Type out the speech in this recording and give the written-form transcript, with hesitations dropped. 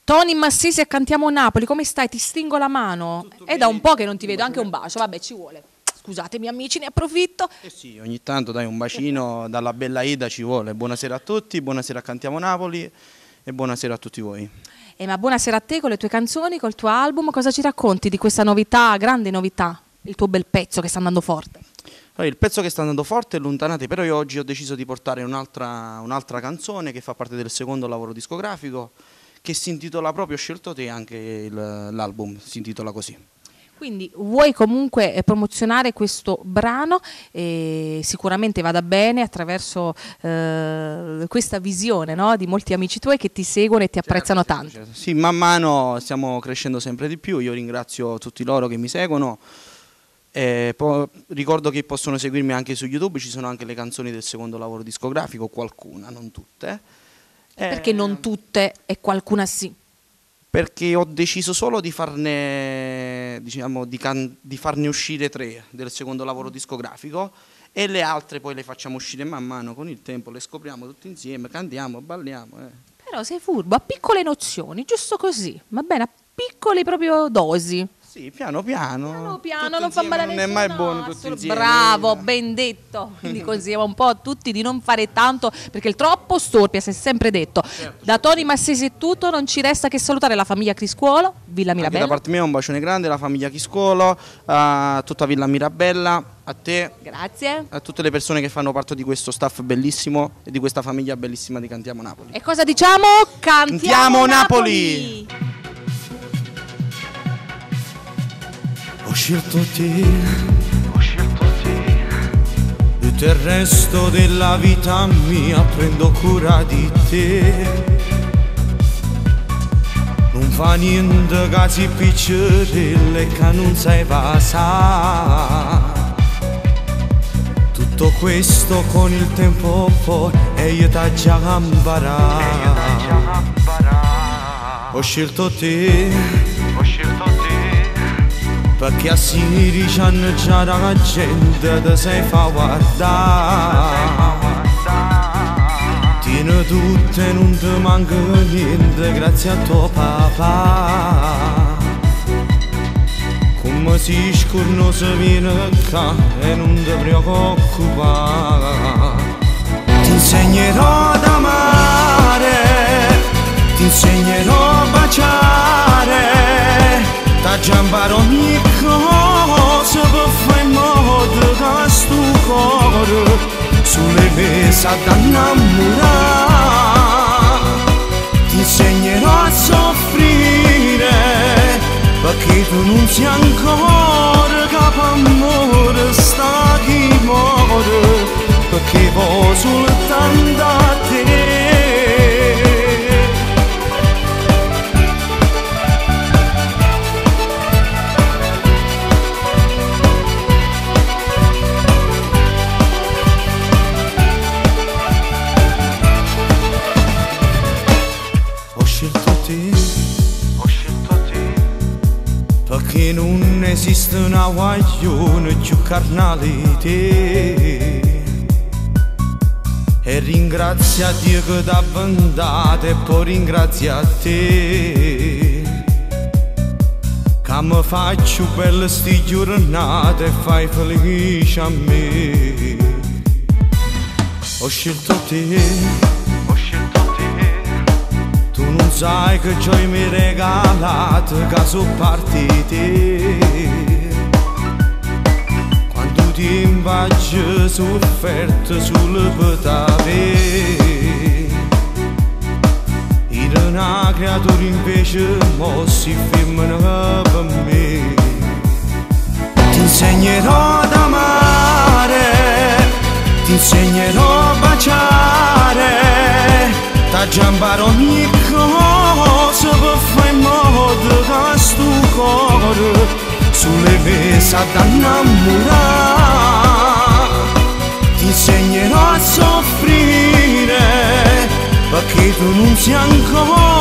Tony Massisi e Cantiamo Napoli, come stai? Ti stringo la mano. È da un po' che non ti vedo, anche un bacio, vabbè, ci vuole. Scusatemi amici, ne approfitto. Eh sì, ogni tanto dai un bacino dalla bella Ida ci vuole. Buonasera a tutti, buonasera a Cantiamo Napoli e buonasera a tutti voi. Ma buonasera a te con le tue canzoni, col tuo album, cosa ci racconti di questa novità, grande novità, il tuo bel pezzo che sta andando forte? Il pezzo che sta andando forte è Lontanate, però io oggi ho deciso di portare un'altra canzone che fa parte del secondo lavoro discografico, che si intitola proprio, ho scelto te, anche l'album si intitola così. Quindi vuoi comunque promozionare questo brano e sicuramente vada bene attraverso questa visione, no, di molti amici tuoi che ti seguono e ti apprezzano tanto. Certo. Sì, man mano stiamo crescendo sempre di più, io ringrazio tutti loro che mi seguono. Ricordo che possono seguirmi anche su YouTube, ci sono anche le canzoni del secondo lavoro discografico, qualcuna, non tutte. Perché non tutte e qualcuna sì? Perché ho deciso solo di farne, diciamo, di farne uscire 3 del secondo lavoro discografico e le altre poi le facciamo uscire man mano con il tempo, le scopriamo tutti insieme, cantiamo, balliamo. Però sei furbo, a piccole nozioni, giusto così, va bene, a piccole proprio dosi. Sì, piano piano. Non fa male a nessuno. Non è mai buono tutti insieme. Bravo, ben detto. Quindi consigliamo un po' a tutti di non fare tanto, perché il troppo storpia, si è sempre detto. Certo. Da Tony Massisi è tutto, non ci resta che salutare la famiglia Criscuolo, Villa Mirabella. Anche da parte mia un bacione grande, la famiglia Chiscolo, a tutta Villa Mirabella, a te. Grazie. A tutte le persone che fanno parte di questo staff bellissimo e di questa famiglia bellissima di Cantiamo Napoli. E cosa diciamo? Cantiamo Napoli! Ho scelto te, tutto il resto della vita mia prendo cura di te. Non fa niente che si piccerelle che non sai passare. Tutto questo con il tempo poi e io t'ho già imparato. Ho scelto te. Perché a Siri già la gente ti sei fa guardare. Tieni tutte, non ti manca niente grazie a tuo papà. Come si scorno se viene qua e non ti preoccupare. Ti insegnerò ad amare, ti insegnerò a baciare. Già imparo ogni cosa per fare in modo che sto cuore sulle mese ad innamorare. Ti insegnerò a soffrire perché tu non sei ancora cap'amore sta chi muore, perché vuoi soltanto a te. Perché non esiste una guaglione più carnale di te. E ringrazia Dio che t'ha bendato e poi ringrazia a te. Che mi faccio belle sti giornate e fai felice a me. Ho scelto te. Non sai che ciò mi hai regalato che sono partite. Quando ti imbaggi sofferto sulle petave. Era una creatura invece mossi femmina per me. Ti insegnerò ad amare, ti insegnerò a baciare. T'ha già imparato ogni cosa per fare in modo che sto cuore sulle mese ad innamorare. Ti insegnerò a soffrire perché tu non sei ancora